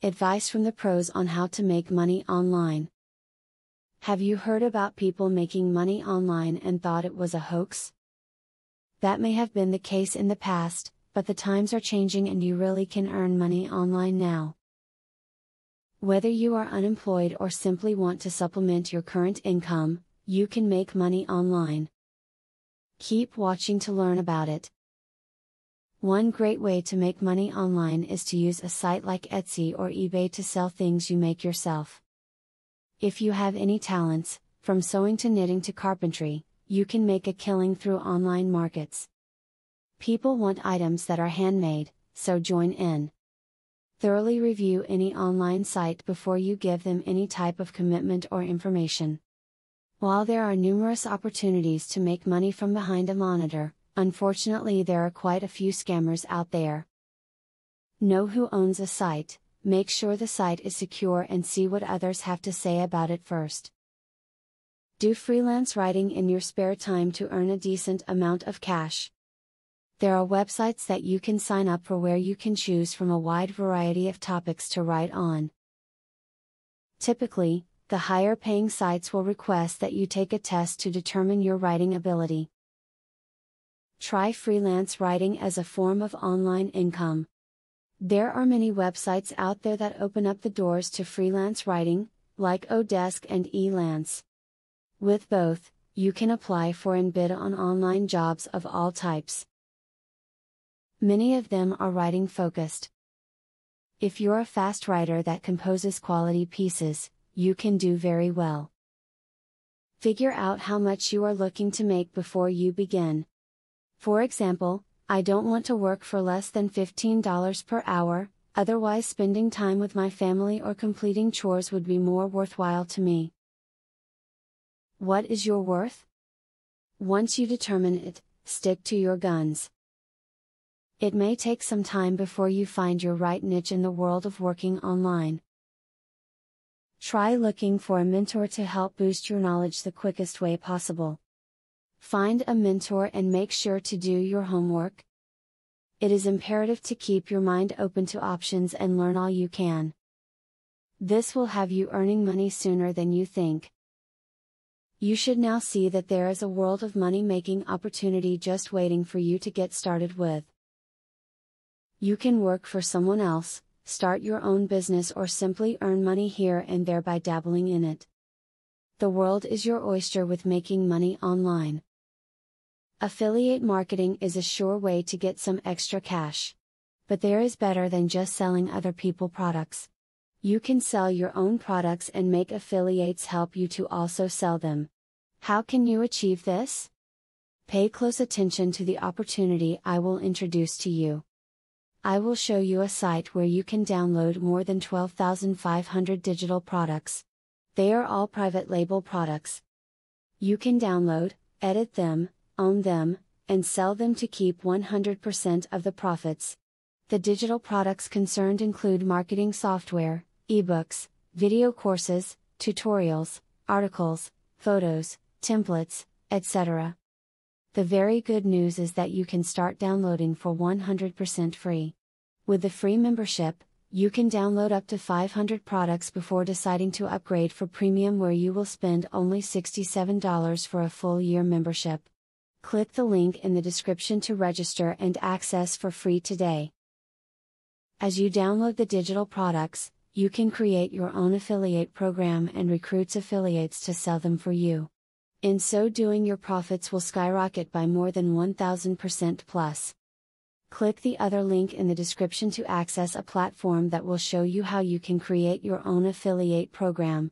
Advice from the pros on how to make money online. Have you heard about people making money online and thought it was a hoax? That may have been the case in the past, but the times are changing and you really can earn money online now. Whether you are unemployed or simply want to supplement your current income, you can make money online. Keep watching to learn about it. One great way to make money online is to use a site like Etsy or eBay to sell things you make yourself. If you have any talents, from sewing to knitting to carpentry, you can make a killing through online markets. People want items that are handmade, so join in. Thoroughly review any online site before you give them any type of commitment or information. While there are numerous opportunities to make money from behind a monitor, unfortunately there are quite a few scammers out there. Know who owns a site, make sure the site is secure and see what others have to say about it first. Do freelance writing in your spare time to earn a decent amount of cash. There are websites that you can sign up for where you can choose from a wide variety of topics to write on. Typically, the higher paying sites will request that you take a test to determine your writing ability. Try freelance writing as a form of online income. There are many websites out there that open up the doors to freelance writing, like Odesk and Elance. With both, you can apply for and bid on online jobs of all types. Many of them are writing focused. If you're a fast writer that composes quality pieces, you can do very well. Figure out how much you are looking to make before you begin. For example, I don't want to work for less than $15 per hour, otherwise spending time with my family or completing chores would be more worthwhile to me. What is your worth? Once you determine it, stick to your guns. It may take some time before you find your right niche in the world of working online. Try looking for a mentor to help boost your knowledge the quickest way possible. Find a mentor and make sure to do your homework. It is imperative to keep your mind open to options and learn all you can. This will have you earning money sooner than you think. You should now see that there is a world of money-making opportunity just waiting for you to get started with. You can work for someone else, start your own business or simply earn money here and there by dabbling in it. The world is your oyster with making money online. Affiliate marketing is a sure way to get some extra cash. But there is better than just selling other people's products. You can sell your own products and make affiliates help you to also sell them. How can you achieve this? Pay close attention to the opportunity I will introduce to you. I will show you a site where you can download more than 12,500 digital products. They are all private label products. You can download, edit them, own them, and sell them to keep 100% of the profits. The digital products concerned include marketing software, ebooks, video courses, tutorials, articles, photos, templates, etc. The very good news is that you can start downloading for 100% free. With the free membership, you can download up to 500 products before deciding to upgrade for premium, where you will spend only $67 for a full year membership. Click the link in the description to register and access for free today. As you download the digital products, you can create your own affiliate program and recruit affiliates to sell them for you. In so doing, your profits will skyrocket by more than 1000% plus. Click the other link in the description to access a platform that will show you how you can create your own affiliate program.